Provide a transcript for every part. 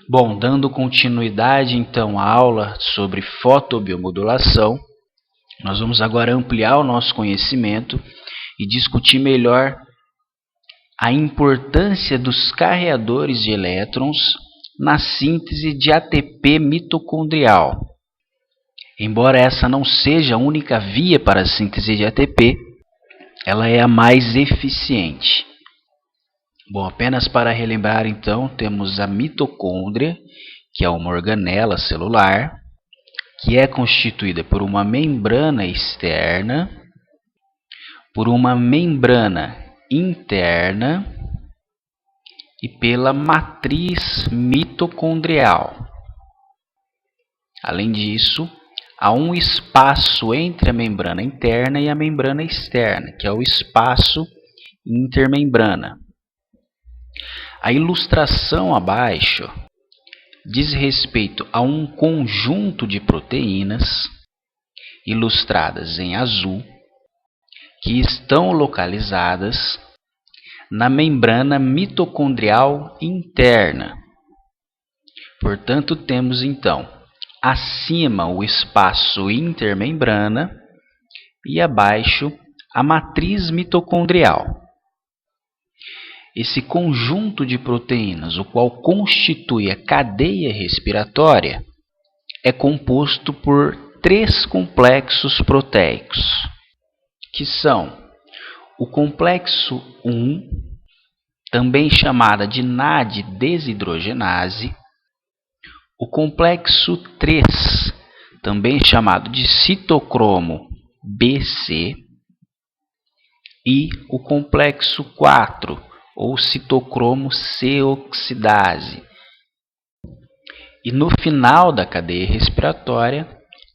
Bom, dando continuidade então à aula sobre fotobiomodulação, nós vamos agora ampliar o nosso conhecimento e discutir melhor a importância dos carreadores de elétrons na síntese de ATP mitocondrial. Embora essa não seja a única via para a síntese de ATP, ela é a mais eficiente. Bom, apenas para relembrar então, temos a mitocôndria, que é uma organela celular, que é constituída por uma membrana externa, por uma membrana interna e pela matriz mitocondrial. Além disso, há um espaço entre a membrana interna e a membrana externa, que é o espaço intermembrana. A ilustração abaixo diz respeito a um conjunto de proteínas, ilustradas em azul, que estão localizadas na membrana mitocondrial interna. Portanto, temos então acima o espaço intermembrana e abaixo a matriz mitocondrial. Esse conjunto de proteínas, o qual constitui a cadeia respiratória, é composto por 3 complexos proteicos, que são o complexo 1, também chamada de NAD desidrogenase, o complexo 3, também chamado de citocromo BC, e o complexo 4, ou citocromo C-oxidase. E no final da cadeia respiratória,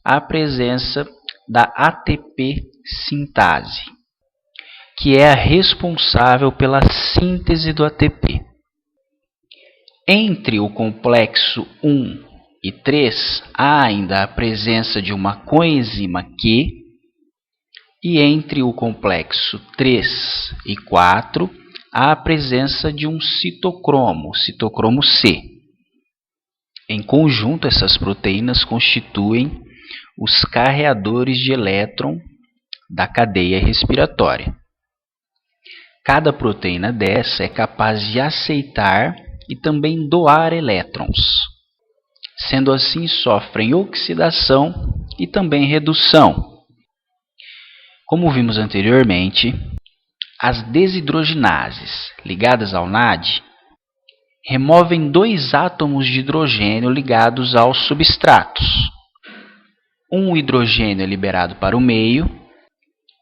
há a presença da ATP sintase, que é a responsável pela síntese do ATP. Entre o complexo 1 e 3, há ainda a presença de uma coenzima Q, e entre o complexo 3 e 4, há a presença de um citocromo, citocromo C. Em conjunto, essas proteínas constituem os carreadores de elétron da cadeia respiratória. Cada proteína dessa é capaz de aceitar e também doar elétrons. Sendo assim, sofrem oxidação e também redução. Como vimos anteriormente, as desidrogenases ligadas ao NAD removem 2 átomos de hidrogênio ligados aos substratos. Um hidrogênio é liberado para o meio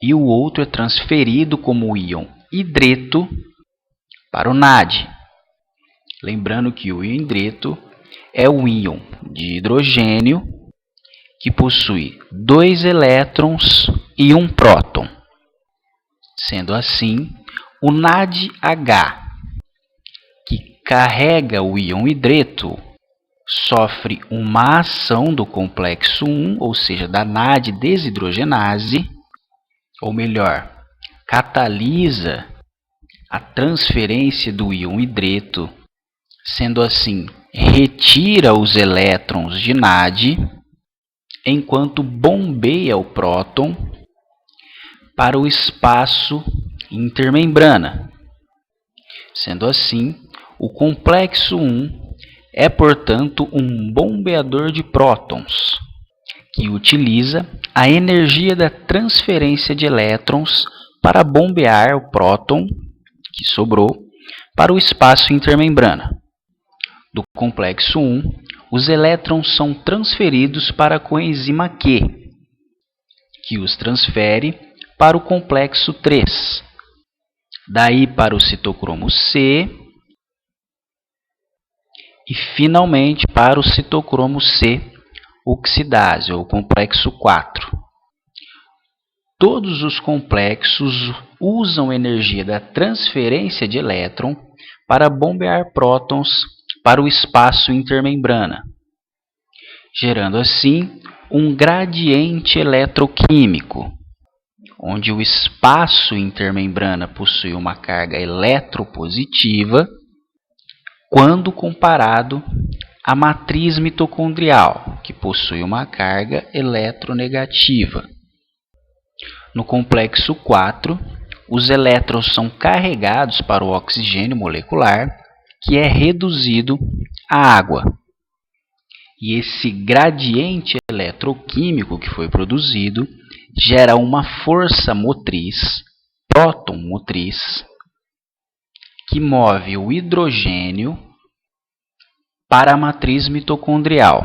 e o outro é transferido como íon hidreto para o NAD. Lembrando que o íon hidreto é o íon de hidrogênio que possui 2 elétrons e 1 próton. Sendo assim, o NADH, que carrega o íon hidreto, sofre uma ação do complexo 1, ou seja, da NAD desidrogenase, ou melhor, catalisa a transferência do íon hidreto, sendo assim, retira os elétrons de NAD, enquanto bombeia o próton para o espaço intermembrana. Sendo assim, o complexo 1 é, portanto, um bombeador de prótons, que utiliza a energia da transferência de elétrons para bombear o próton, que sobrou, para o espaço intermembrana. Do complexo 1, os elétrons são transferidos para a coenzima Q, que os transfere para o complexo 3, daí para o citocromo C e finalmente para o citocromo C oxidase, ou complexo 4. Todos os complexos usam energia da transferência de elétron para bombear prótons para o espaço intermembrana, gerando assim um gradiente eletroquímico, onde o espaço intermembrana possui uma carga eletropositiva quando comparado a matriz mitocondrial, que possui uma carga eletronegativa. No complexo 4, os elétrons são carregados para o oxigênio molecular, que é reduzido à água. E esse gradiente eletroquímico que foi produzido gera uma força motriz, próton motriz, que move o hidrogênio para a matriz mitocondrial.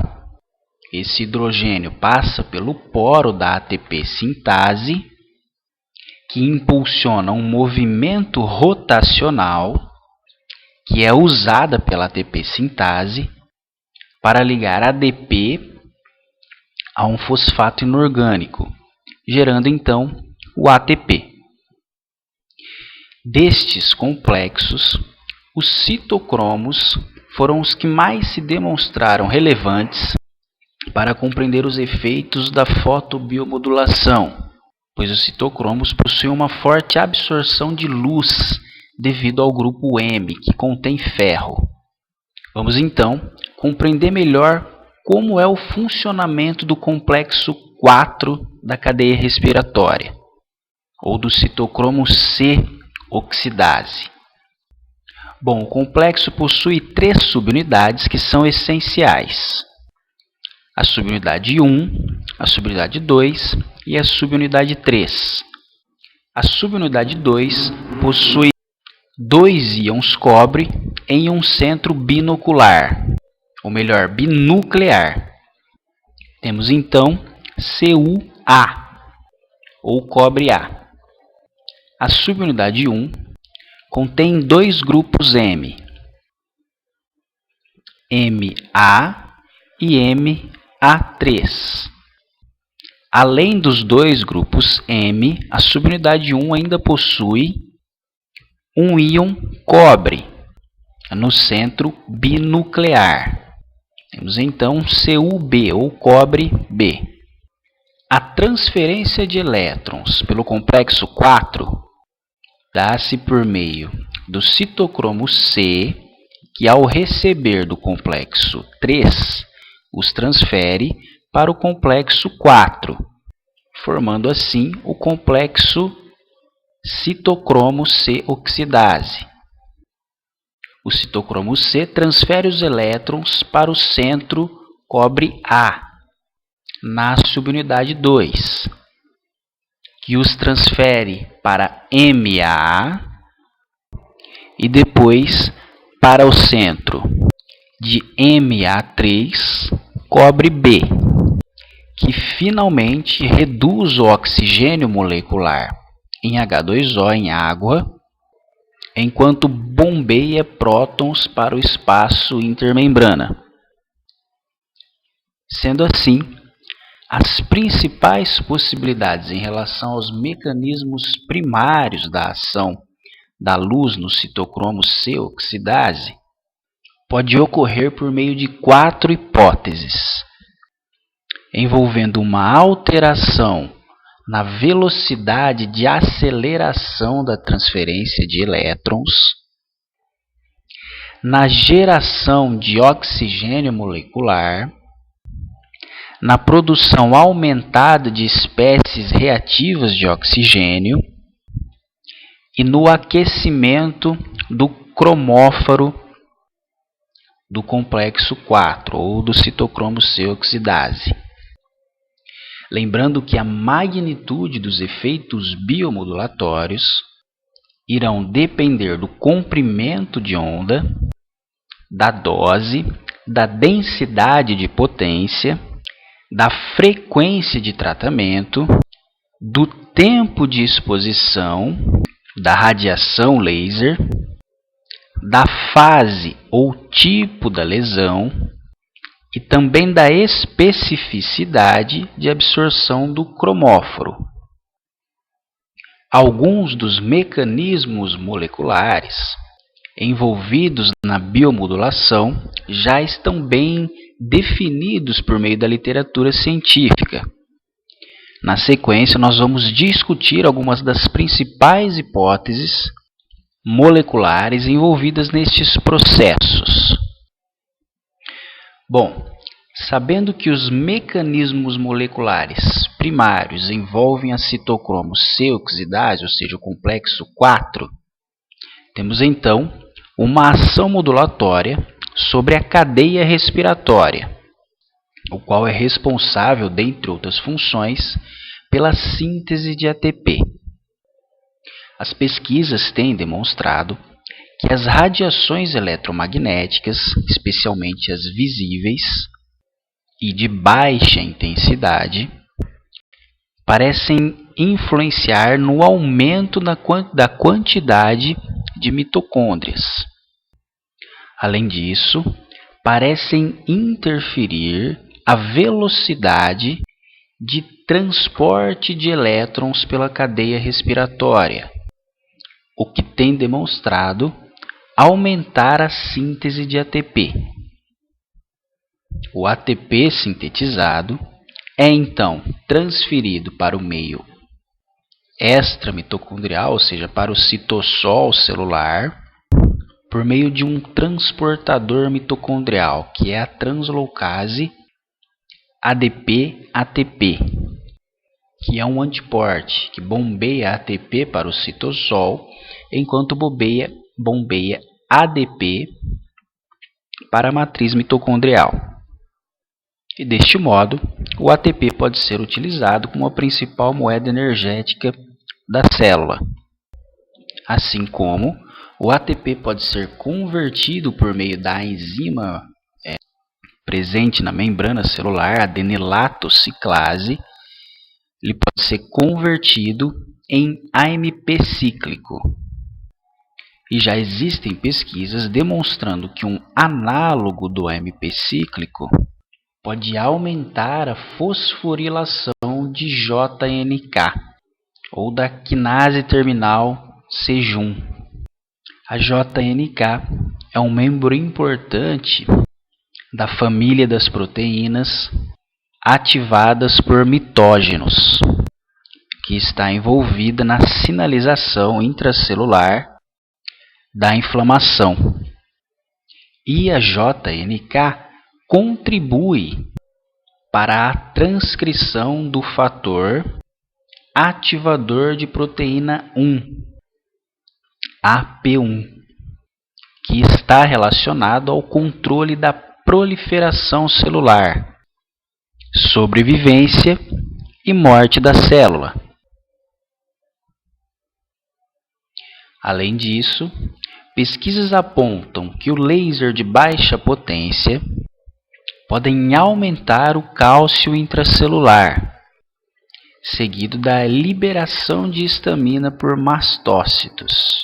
Esse hidrogênio passa pelo poro da ATP sintase, que impulsiona um movimento rotacional, que é usada pela ATP sintase para ligar ADP a um fosfato inorgânico, gerando então o ATP. Destes complexos, os citocromos foram os que mais se demonstraram relevantes para compreender os efeitos da fotobiomodulação, pois os citocromos possuem uma forte absorção de luz devido ao grupo M, que contém ferro. Vamos então compreender melhor como é o funcionamento do complexo 4 da cadeia respiratória, ou do citocromo C oxidase. Bom, o complexo possui 3 subunidades que são essenciais: a subunidade 1, a subunidade 2 e a subunidade 3. A subunidade 2 possui 2 íons cobre em um centro binocular, ou melhor, binuclear. Temos então CuA, ou cobre A. A subunidade 1 contém 2 grupos M, Ma e Ma3. Além dos 2 grupos M, a subunidade 1 ainda possui um íon cobre no centro binuclear. Temos então Cub, ou cobre B. A transferência de elétrons pelo complexo 4 dá-se por meio do citocromo C, que ao receber do complexo 3, os transfere para o complexo 4, formando assim o complexo citocromo C oxidase. O citocromo C transfere os elétrons para o centro cobre A, na subunidade 2, que os transfere para Ma e depois para o centro de Ma3, cobre B, que finalmente reduz o oxigênio molecular em H2O, em água, enquanto bombeia prótons para o espaço intermembrana. Sendo assim, as principais possibilidades em relação aos mecanismos primários da ação da luz no citocromo C oxidase pode ocorrer por meio de 4 hipóteses, envolvendo uma alteração na velocidade de aceleração da transferência de elétrons, na geração de oxigênio molecular, na produção aumentada de espécies reativas de oxigênio e no aquecimento do cromóforo do complexo 4, ou do citocromo C oxidase. Lembrando que a magnitude dos efeitos biomodulatórios irão depender do comprimento de onda, da dose, da densidade de potência, da frequência de tratamento, do tempo de exposição, da radiação laser, da fase ou tipo da lesão e também da especificidade de absorção do cromóforo. Alguns dos mecanismos moleculares envolvidos na biomodulação já estão bem definidos por meio da literatura científica. Na sequência, nós vamos discutir algumas das principais hipóteses moleculares envolvidas nestes processos. Bom, sabendo que os mecanismos moleculares primários envolvem a citocromo C oxidase, ou seja, o complexo 4, temos então uma ação modulatória sobre a cadeia respiratória, o qual é responsável, dentre outras funções, pela síntese de ATP. As pesquisas têm demonstrado que as radiações eletromagnéticas, especialmente as visíveis e de baixa intensidade, parecem influenciar no aumento da quantidade de mitocôndrias. Além disso, parecem interferir a velocidade de transporte de elétrons pela cadeia respiratória, o que tem demonstrado aumentar a síntese de ATP. O ATP sintetizado é então transferido para o meio extramitocondrial, ou seja, para o citossol celular, por meio de um transportador mitocondrial, que é a translocase ADP-ATP, que é um antiporte que bombeia ATP para o citossol, enquanto bombeia ADP para a matriz mitocondrial. E deste modo, o ATP pode ser utilizado como a principal moeda energética da célula, assim como o ATP pode ser convertido por meio da enzima presente na membrana celular, a adenilato ciclase. Ele pode ser convertido em AMP cíclico. E já existem pesquisas demonstrando que um análogo do AMP cíclico pode aumentar a fosforilação de JNK, ou da quinase terminal C1. A JNK é um membro importante da família das proteínas ativadas por mitógenos, que está envolvida na sinalização intracelular da inflamação. E a JNK contribui para a transcrição do fator ativador de proteína 1, AP1, que está relacionado ao controle da proliferação celular, sobrevivência e morte da célula. Além disso, pesquisas apontam que o laser de baixa potência podem aumentar o cálcio intracelular, seguido da liberação de histamina por mastócitos.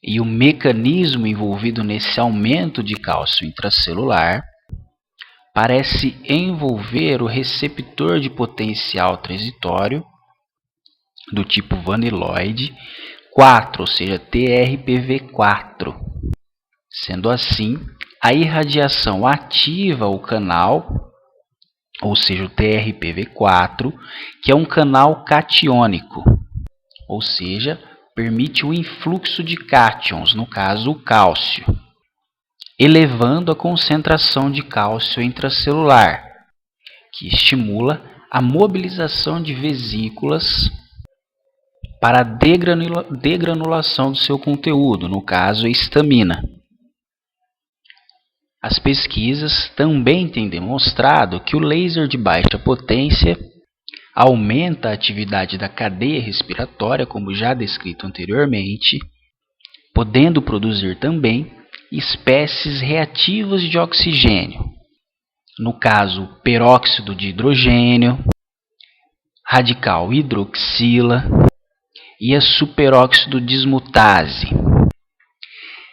E o mecanismo envolvido nesse aumento de cálcio intracelular parece envolver o receptor de potencial transitório do tipo vaniloide 4, ou seja, TRPV4. Sendo assim, a irradiação ativa o canal, ou seja, o TRPV4, que é um canal catiônico, ou seja, permite o influxo de cátions, no caso o cálcio, elevando a concentração de cálcio intracelular, que estimula a mobilização de vesículas para a degranulação do seu conteúdo, no caso a histamina. As pesquisas também têm demonstrado que o laser de baixa potência aumenta a atividade da cadeia respiratória, como já descrito anteriormente, podendo produzir também espécies reativas de oxigênio, no caso peróxido de hidrogênio, radical hidroxila e a superóxido dismutase.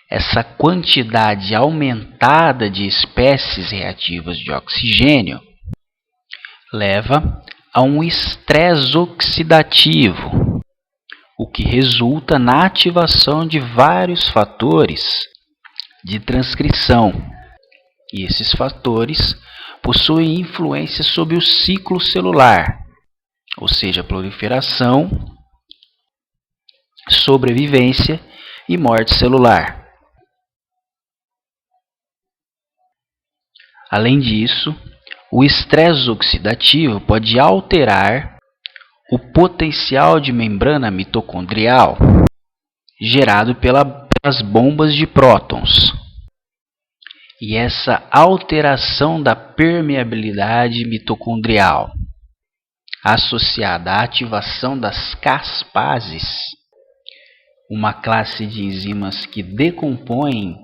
Essa quantidade aumentada de espécies reativas de oxigênio leva a um estresse oxidativo, o que resulta na ativação de vários fatores de transcrição. E esses fatores possuem influência sobre o ciclo celular, ou seja, proliferação, sobrevivência e morte celular. Além disso, o estresse oxidativo pode alterar o potencial de membrana mitocondrial gerado pelas bombas de prótons. E essa alteração da permeabilidade mitocondrial, associada à ativação das caspases, uma classe de enzimas que decompõem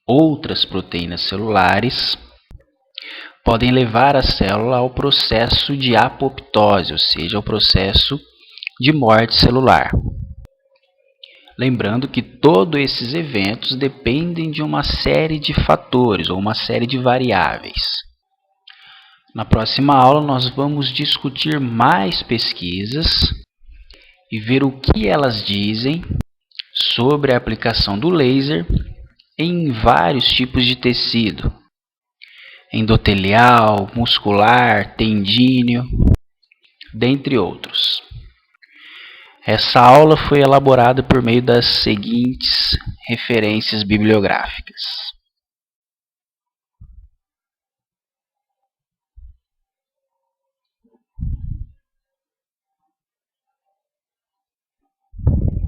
outras proteínas celulares, podem levar a célula ao processo de apoptose, ou seja, ao processo de morte celular. Lembrando que todos esses eventos dependem de uma série de fatores ou uma série de variáveis. Na próxima aula nós vamos discutir mais pesquisas e ver o que elas dizem sobre a aplicação do laser em vários tipos de tecido, endotelial, muscular, tendíneo, dentre outros. Essa aula foi elaborada por meio das seguintes referências bibliográficas.